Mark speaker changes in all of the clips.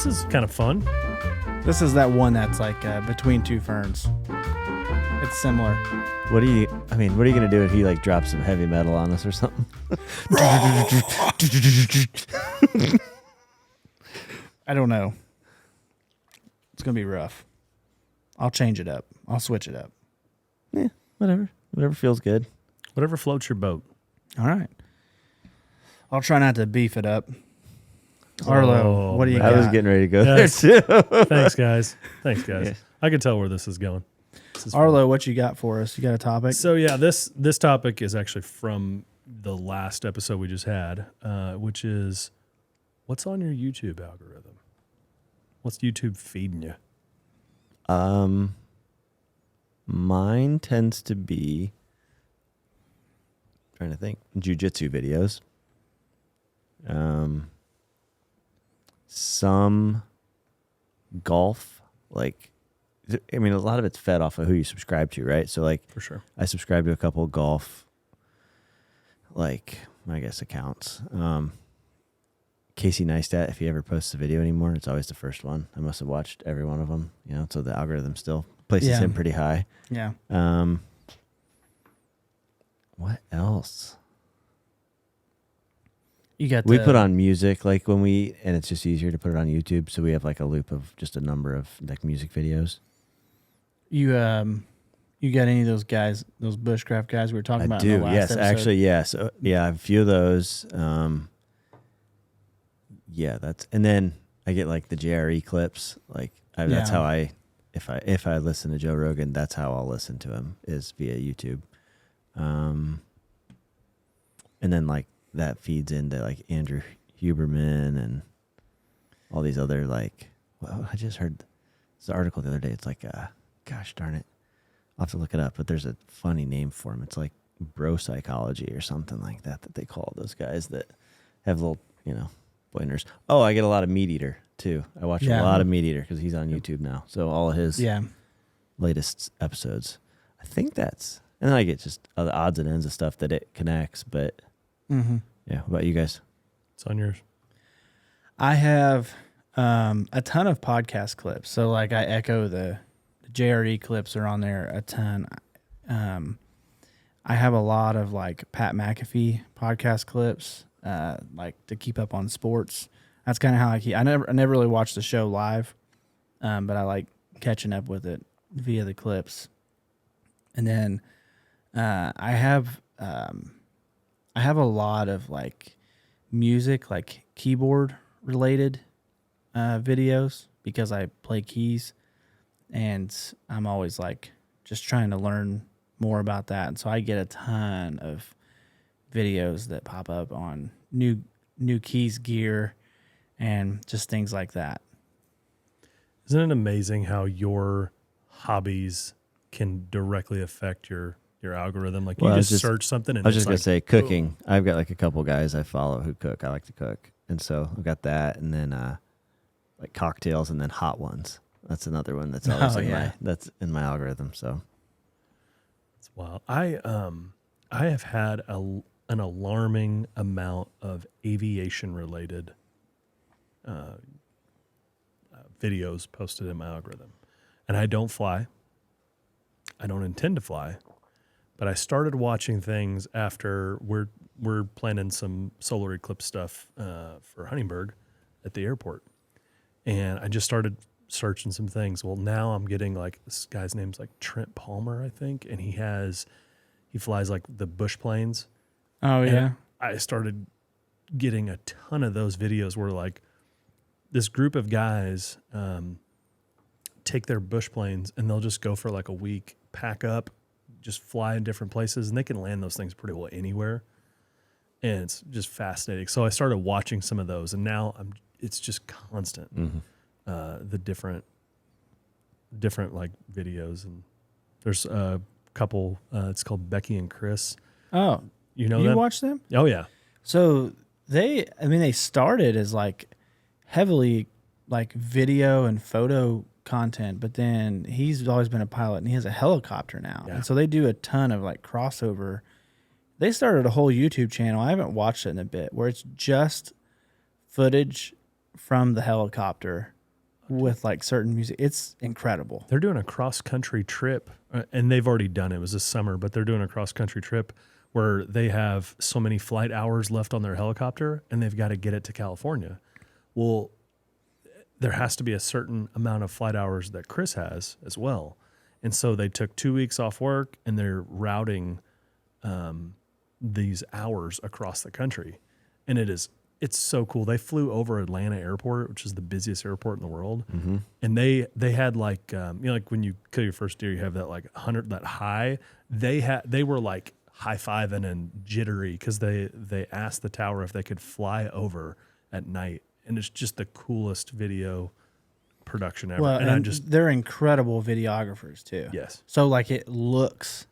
Speaker 1: is kind of fun.
Speaker 2: This is that one that's like between two ferns. It's similar.
Speaker 3: What are you gonna do if he like drops some heavy metal on us or something?
Speaker 2: I don't know. It's gonna be rough. I'll change it up. I'll switch it up.
Speaker 3: Yeah, whatever feels good.
Speaker 1: Whatever floats your boat.
Speaker 2: All right. I'll try not to beef it up. Arlo, what do you got?
Speaker 3: I was getting ready to go
Speaker 1: Yes.
Speaker 3: there too.
Speaker 1: Thanks, guys.
Speaker 3: Yeah.
Speaker 1: I can tell where this is going.
Speaker 2: Arlo, what you got for us? You got a topic?
Speaker 1: So yeah, this topic is actually from the last episode we just had, which is what's on your YouTube algorithm? What's YouTube feeding you?
Speaker 3: Mine tends to be trying to think jiu-jitsu videos. Some golf, like, I mean, a lot of it's fed off of who you subscribe to, right? So, like,
Speaker 1: For sure.
Speaker 3: I subscribe to a couple of golf, like, I guess, accounts. Casey Neistat, if he ever posts a video anymore, it's always the first one. I must have watched every one of them, so the algorithm still places him pretty high.
Speaker 2: Yeah.
Speaker 3: What else?
Speaker 2: We
Speaker 3: put on music like and it's just easier to put it on YouTube. So we have like a loop of just a number of like music videos.
Speaker 2: You got any of those guys, those bushcraft guys we were talking about?
Speaker 3: I do.
Speaker 2: In the last
Speaker 3: Yes,
Speaker 2: episode?
Speaker 3: actually, yes. Yeah, I have a few of those. Yeah, and then I get like the JRE clips. Like that's how if I listen to Joe Rogan, that's how I'll listen to him is via YouTube. And then like that feeds into like Andrew Huberman and all these other like. Well, I just heard this article the other day. It's like, gosh darn it, I'll have to look it up. But there's a funny name for him. It's like bro psychology or something like that they call those guys that have little pointers. Oh, I get a lot of Meat Eater too. I watch a lot of Meat Eater because he's on YouTube now. So all of his latest episodes. I think that's, and then I get just the odds and ends of stuff that it connects. But yeah, what about you guys?
Speaker 1: It's on yours.
Speaker 2: I have a ton of podcast clips. So like I echo the JRE clips are on there a ton. I have a lot of like Pat McAfee podcast clips, like to keep up on sports. That's kind of how I never really watched the show live, but I like catching up with it via the clips. And then I have a lot of like music, like keyboard related videos because I play keys, and I'm always like just trying to learn more about that. And so I get a ton of videos that pop up on new keys gear and just things like that.
Speaker 1: Isn't it amazing how your hobbies can directly affect your algorithm? Like you just search something and
Speaker 3: I was just going to say cooking.
Speaker 1: Boom.
Speaker 3: I've got like a couple guys I follow who cook. I like to cook. And so I've got that, and then like cocktails, and then hot ones. That's another one that's always that's in my algorithm. So
Speaker 1: it's wild. I have had an alarming amount of aviation related videos posted in my algorithm, and I don't fly. I don't intend to fly, but I started watching things after we're planning some solar eclipse stuff for Huntingburg at the airport, and I just started searching some things. Well, now I'm getting like this guy's name's like Trent Palmer, I think, and he flies like the bush planes.
Speaker 2: Oh yeah.
Speaker 1: And I started getting a ton of those videos where like this group of guys take their bush planes and they'll just go for like a week, pack up, just fly in different places, and they can land those things pretty well anywhere. And it's just fascinating. So I started watching some of those, and now it's just constant.
Speaker 3: mm-hmm.
Speaker 1: The different like videos, and there's a couple. It's called Becky and Chris.
Speaker 2: Oh,
Speaker 1: you know
Speaker 2: you
Speaker 1: them?
Speaker 2: watch them?
Speaker 1: Oh yeah.
Speaker 2: So they started as like heavily like video and photo content, but then he's always been a pilot, and he has a helicopter now.
Speaker 1: Yeah.
Speaker 2: And so they do a ton of like crossover. They started a whole YouTube channel. I haven't watched it in a bit, where it's just footage from the helicopter with like certain music. It's incredible.
Speaker 1: They're doing a cross-country trip, and they've already done it. It was this summer, but they're doing a cross-country trip where they have so many flight hours left on their helicopter, and they've got to get it to California. Well, there has to be a certain amount of flight hours that Chris has as well. And so they took 2 weeks off work, and they're routing these hours across the country. And it's so cool. They flew over Atlanta Airport, which is the busiest airport in the world.
Speaker 3: Mm-hmm.
Speaker 1: And they had like, like when you kill your first deer, you have that like 100, that high. They were like high-fiving and jittery because they asked the tower if they could fly over at night. And it's just the coolest video production ever.
Speaker 2: Well,
Speaker 1: and
Speaker 2: they're incredible videographers too.
Speaker 1: Yes.
Speaker 2: So like it looks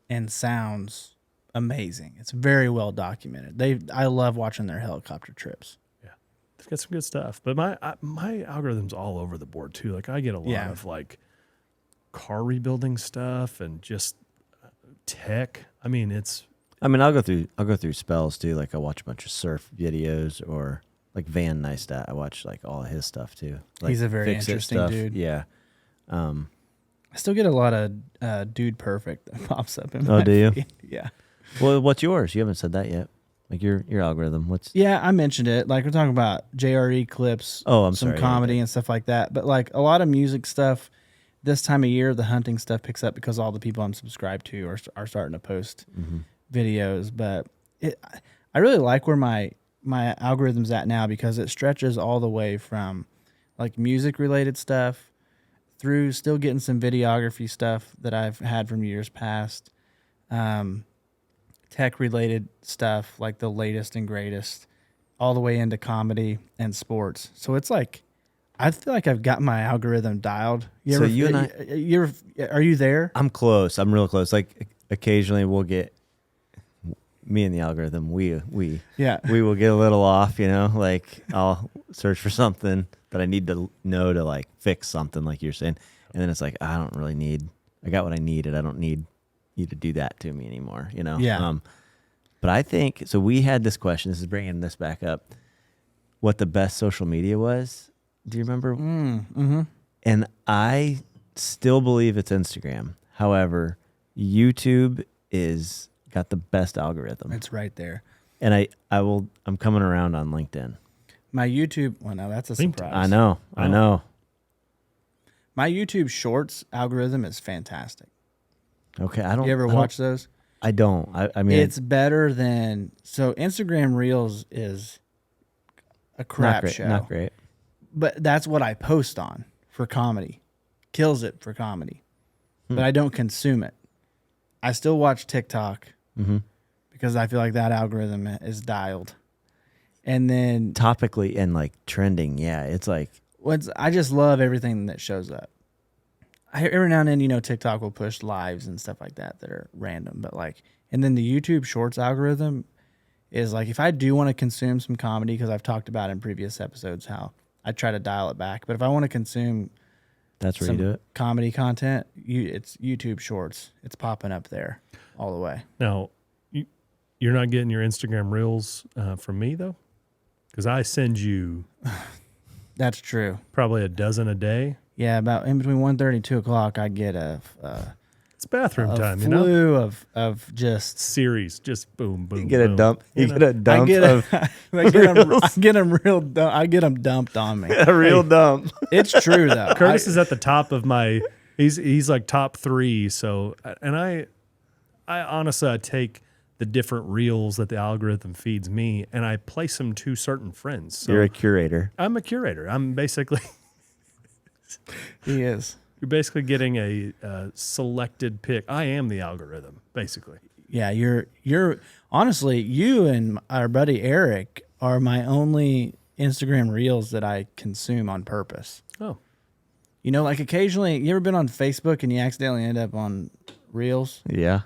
Speaker 2: and sounds amazing. It's very well documented. I love watching their helicopter trips.
Speaker 1: Yeah, they've got some good stuff. But my algorithm's all over the board too. Like I get a lot of like car rebuilding stuff and just tech. I mean,
Speaker 3: I'll go through spells too. Like I watch a bunch of surf videos or like Van Neistat. I watch like all of his stuff too. Like
Speaker 2: He's a very
Speaker 3: Fix It
Speaker 2: interesting
Speaker 3: stuff.
Speaker 2: dude.
Speaker 3: Yeah.
Speaker 2: I still get a lot of Dude Perfect that pops up in my
Speaker 3: Oh, do you?
Speaker 2: feed. Yeah.
Speaker 3: Well, what's yours? You haven't said that yet. Like your algorithm.
Speaker 2: Yeah, I mentioned it. Like we're talking about JRE clips,
Speaker 3: Oh, I'm
Speaker 2: some
Speaker 3: sorry.
Speaker 2: comedy and stuff like that. But like a lot of music stuff, this time of year, the hunting stuff picks up because all the people I'm subscribed to are starting to post videos. But I really like where my algorithm's at now because it stretches all the way from like music related stuff through still getting some videography stuff that I've had from years past. Tech related stuff like the latest and greatest, all the way into comedy and sports. So it's like I feel like I've got my algorithm dialed.
Speaker 3: So you and
Speaker 2: are you there?
Speaker 3: I'm close. I'm real close. Like occasionally we'll get me and the algorithm. We will get a little off. Like I'll search for something that I need to know to like fix something, like you're saying, and then it's like I don't really need. I got what I needed. I don't need you to do that to me anymore.
Speaker 2: Yeah.
Speaker 3: But I think so. We had this question. This is bringing this back up. What the best social media was? Do you remember?
Speaker 2: Mm-hmm.
Speaker 3: And I still believe it's Instagram. However, YouTube is got the best algorithm.
Speaker 2: It's right there.
Speaker 3: And I'm coming around on LinkedIn.
Speaker 2: My YouTube. Well, now that's a surprise.
Speaker 3: I know.
Speaker 2: My YouTube Shorts algorithm is fantastic.
Speaker 3: Okay,
Speaker 2: You ever watch those?
Speaker 3: I don't. I mean,
Speaker 2: it's better than Instagram Reels is a crap show.
Speaker 3: Not great.
Speaker 2: But that's what I post on for comedy. Kills it for comedy. But I don't consume it. I still watch TikTok because I feel like that algorithm is dialed. And then
Speaker 3: Topically and like trending, yeah, it's like
Speaker 2: I just love everything that shows up. Every now and then, TikTok will push lives and stuff like that are random. But and then the YouTube Shorts algorithm is like, if I do want to consume some comedy, because I've talked about in previous episodes how I try to dial it back. But if I want to consume
Speaker 3: that's where you do it.
Speaker 2: Comedy content, it's YouTube Shorts. It's popping up there all the way.
Speaker 1: Now, you're not getting your Instagram Reels from me though, because I send you.
Speaker 2: That's true.
Speaker 1: Probably a dozen a day.
Speaker 2: Yeah, about in between 1:30 and 2 o'clock, I get
Speaker 1: it's bathroom time,
Speaker 2: flu of just
Speaker 1: series, just boom, boom.
Speaker 3: You get
Speaker 1: boom.
Speaker 3: a dump. You get a dump
Speaker 2: I get them dumped on me.
Speaker 3: A real dump.
Speaker 2: It's true though.
Speaker 1: Curtis is at the top of my. He's like top 3. So, and I honestly I take the different reels that the algorithm feeds me, and I place them to certain friends. So
Speaker 3: You're a curator.
Speaker 1: I'm a curator. I'm basically.
Speaker 2: He is.
Speaker 1: You're basically getting a selected pick. I am the algorithm, basically.
Speaker 2: Yeah, you're honestly, you and our buddy Eric are my only Instagram Reels that I consume on purpose.
Speaker 1: Oh.
Speaker 2: Like occasionally, you ever been on Facebook and you accidentally end up on Reels?
Speaker 3: Yeah.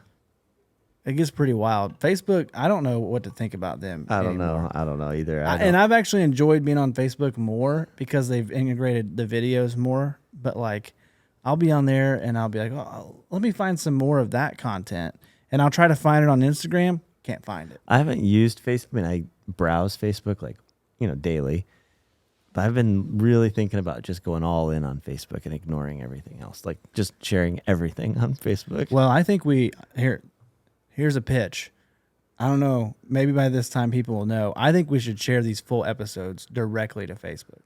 Speaker 2: It gets pretty wild. Facebook, I don't know what to think about them.
Speaker 3: I don't know either.
Speaker 2: And I've actually enjoyed being on Facebook more because they've integrated the videos more. But I'll be on there and I'll be like, oh, let me find some more of that content. And I'll try to find it on Instagram. Can't find it.
Speaker 3: I haven't used Facebook. I mean, I browse Facebook daily. I've been really thinking about just going all in on Facebook and ignoring everything else. Like just sharing everything on Facebook.
Speaker 2: Well, I think here's a pitch. I don't know. Maybe by this time people will know. I think we should share these full episodes directly to Facebook.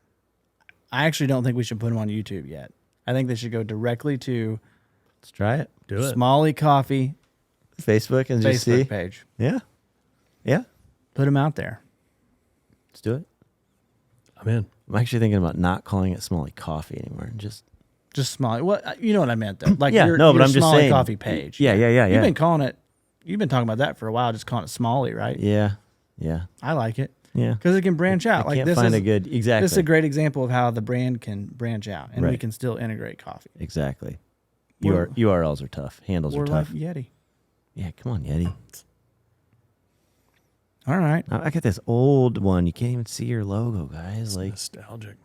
Speaker 2: I actually don't think we should put them on YouTube yet. I think they should go directly to
Speaker 3: Let's try it.
Speaker 1: Do it.
Speaker 2: Smalley Coffee
Speaker 3: Facebook and just
Speaker 2: Facebook
Speaker 3: see.
Speaker 2: page.
Speaker 3: Yeah. Yeah.
Speaker 2: Put them out there.
Speaker 3: Let's do it.
Speaker 1: I'm in.
Speaker 3: I'm actually thinking about not calling it Smalley Coffee anymore and just
Speaker 2: Smalley. What you know what I meant though? Like
Speaker 3: Yeah,
Speaker 2: your,
Speaker 3: no, but
Speaker 2: your
Speaker 3: I'm just
Speaker 2: Smalley
Speaker 3: saying.
Speaker 2: Coffee page.
Speaker 3: Yeah.
Speaker 2: You've been calling it. You've been talking about that for a while. Just calling it Smalley, right?
Speaker 3: Yeah. Yeah.
Speaker 2: I like it
Speaker 3: Yeah.
Speaker 2: because it can branch out.
Speaker 3: I
Speaker 2: Like
Speaker 3: can't
Speaker 2: this
Speaker 3: find
Speaker 2: is
Speaker 3: a good exactly.
Speaker 2: This is a great example of how the brand can branch out, and we
Speaker 3: Right.
Speaker 2: can still integrate coffee.
Speaker 3: Exactly.
Speaker 2: We're-
Speaker 3: URLs are tough. Handles
Speaker 2: We're
Speaker 3: are
Speaker 2: like
Speaker 3: tough.
Speaker 2: Yeti.
Speaker 3: Yeah, come on, Yeti.
Speaker 2: All right.
Speaker 3: I got this old one. You can't even see your logo, guys.
Speaker 1: It's
Speaker 3: Like,
Speaker 1: nostalgic.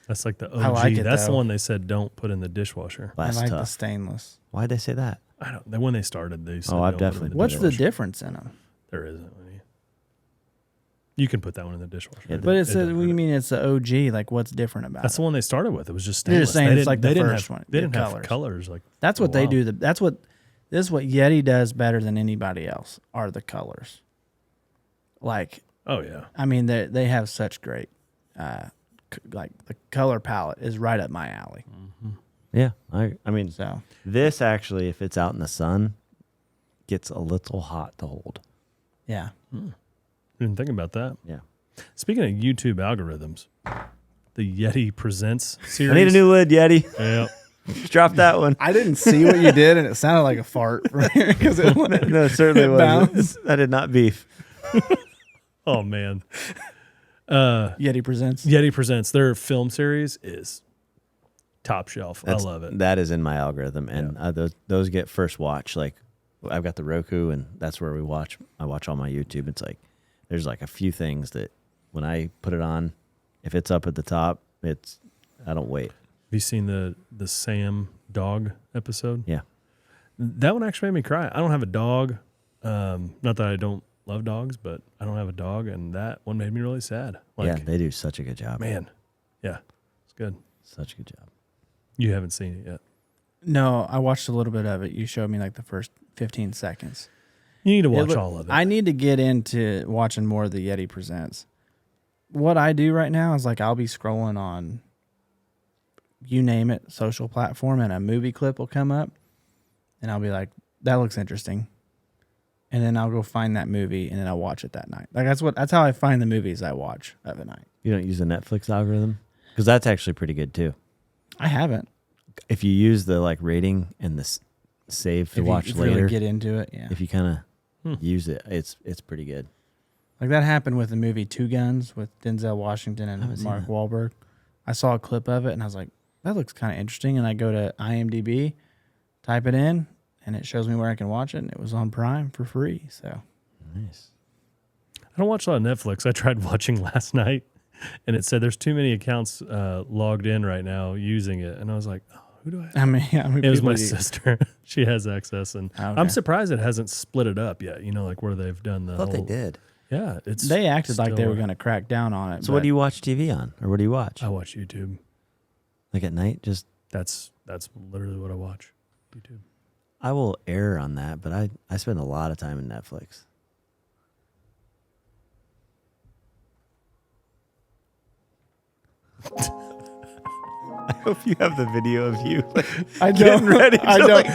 Speaker 1: That's like the OG.
Speaker 2: I like it,
Speaker 1: That's the
Speaker 2: though.
Speaker 1: one they said don't put in the dishwasher.
Speaker 3: that's
Speaker 2: I like the
Speaker 3: tough.
Speaker 2: stainless.
Speaker 3: Why'd they say that?
Speaker 1: I don't. When they started, they said
Speaker 3: I've
Speaker 1: don't put it in
Speaker 3: definitely-
Speaker 2: What's the
Speaker 1: dishwasher.
Speaker 2: difference in them?
Speaker 1: There isn't any. You can put that one in the dishwasher.
Speaker 3: Yeah,
Speaker 2: But it's
Speaker 1: doesn't
Speaker 2: what do
Speaker 1: hurt
Speaker 2: you
Speaker 1: it.
Speaker 2: mean it's the OG? Like what's different about
Speaker 1: That's
Speaker 2: it?
Speaker 1: the one they started with. It was just
Speaker 2: They're
Speaker 1: stainless.
Speaker 2: just saying
Speaker 1: They
Speaker 2: it's like
Speaker 1: didn't-
Speaker 2: the
Speaker 1: they didn't
Speaker 2: first
Speaker 1: have,
Speaker 2: one,
Speaker 1: They
Speaker 2: the
Speaker 1: didn't have
Speaker 2: colors.
Speaker 1: colors like.
Speaker 2: That's
Speaker 1: for
Speaker 2: what
Speaker 1: a
Speaker 2: they
Speaker 1: while.
Speaker 2: do. That's what Yeti does better than anybody else are the colors. Like,
Speaker 1: Oh yeah.
Speaker 2: I mean, they have such great, like the color palette is right up my alley.
Speaker 3: Yeah. I mean,
Speaker 2: So
Speaker 3: this actually, if it's out in the sun, gets a little hot to hold.
Speaker 2: yeah,
Speaker 1: Didn't think about that.
Speaker 3: Yeah.
Speaker 1: Speaking of YouTube algorithms, the Yeti Presents series.
Speaker 3: I need a new lid, Yeti.
Speaker 1: Yeah.
Speaker 3: Just drop that one.
Speaker 2: I didn't see what you did, and it sounded like a fart from here because it went.
Speaker 3: No, it certainly
Speaker 2: It
Speaker 3: wasn't.
Speaker 2: bounced.
Speaker 3: I did not beef.
Speaker 1: Oh man.
Speaker 2: Yeti presents.
Speaker 1: Yeti Presents, their film series is top shelf. I love it.
Speaker 3: That is in my algorithm, and those get first watch. Like I've got the Roku, and that's where I watch all my YouTube. It's like there's like a few things that when I put it on, if it's up at the top, I don't wait.
Speaker 1: Have you seen the Sam dog episode?
Speaker 3: Yeah.
Speaker 1: That one actually made me cry. I don't have a dog. Not that I don't love dogs, but I don't have a dog, and that one made me really sad. Like,
Speaker 3: Yeah, they do such a good job.
Speaker 1: man, yeah, it's good.
Speaker 3: Such a good job.
Speaker 1: You haven't seen it yet.
Speaker 2: No, I watched a little bit of it. You showed me like the first 15 seconds.
Speaker 1: You need to watch
Speaker 2: It
Speaker 1: all of it.
Speaker 2: I need to get into watching more of the Yeti Presents. What I do right now is like I'll be scrolling on, you name it, social platform, and a movie clip will come up, and I'll be like, that looks interesting. And then I'll go find that movie, and then I'll watch it that night. Like that's how I find the movies I watch of the night.
Speaker 3: You don't use the Netflix algorithm? Because that's actually pretty good too.
Speaker 2: I haven't.
Speaker 3: If you use the like rating and the save to
Speaker 2: If
Speaker 3: watch
Speaker 2: you
Speaker 3: later,
Speaker 2: really get into it, yeah.
Speaker 3: if you kind of use it, it's pretty good.
Speaker 2: Like that happened with the movie Two Guns with Denzel Washington
Speaker 3: haven't
Speaker 2: and
Speaker 3: seen
Speaker 2: Mark
Speaker 3: that.
Speaker 2: Wahlberg. I saw a clip of it and I was like, that looks kind of interesting. And I go to IMDb, type it in, and it shows me where I can watch it. And it was on Prime for free. So
Speaker 3: Nice.
Speaker 1: I don't watch a lot of Netflix. I tried watching last night, and it said there's too many accounts logged in right now using it, and I was like, oh, who do I have?
Speaker 2: I mean,
Speaker 1: It was my
Speaker 2: people-
Speaker 1: sister. She has access, and
Speaker 2: Okay.
Speaker 1: I'm surprised it hasn't split it up yet. You know, like where they've done the
Speaker 3: I thought
Speaker 1: whole.
Speaker 3: they did.
Speaker 1: Yeah, it's.
Speaker 2: They acted like they
Speaker 1: still-
Speaker 2: were going to crack down on it.
Speaker 3: So what do you watch TV on? Or what do you watch?
Speaker 1: I watch YouTube.
Speaker 3: Like at night? Just
Speaker 1: That's literally what I watch. YouTube.
Speaker 3: I will err on that, but I spend a lot of time in Netflix. I hope you have the video of you.
Speaker 2: I
Speaker 3: getting
Speaker 2: don't.
Speaker 3: ready
Speaker 2: I
Speaker 3: to,
Speaker 2: don't.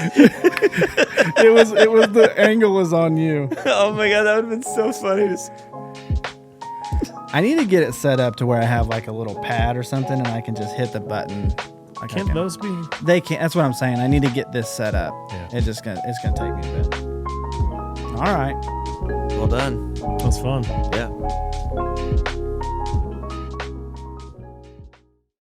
Speaker 2: It was the angle was on you.
Speaker 3: Oh my god, that would have been so funny.
Speaker 2: I need to get it set up to where I have like a little pad or something and I can just hit the button. Like I
Speaker 1: Can't
Speaker 2: can-
Speaker 1: those be?
Speaker 2: They can't. That's what I'm saying. I need to get this set up.
Speaker 1: Yeah.
Speaker 2: It's gonna take me a bit. All right.
Speaker 3: Well done.
Speaker 1: That's fun.
Speaker 3: Yeah.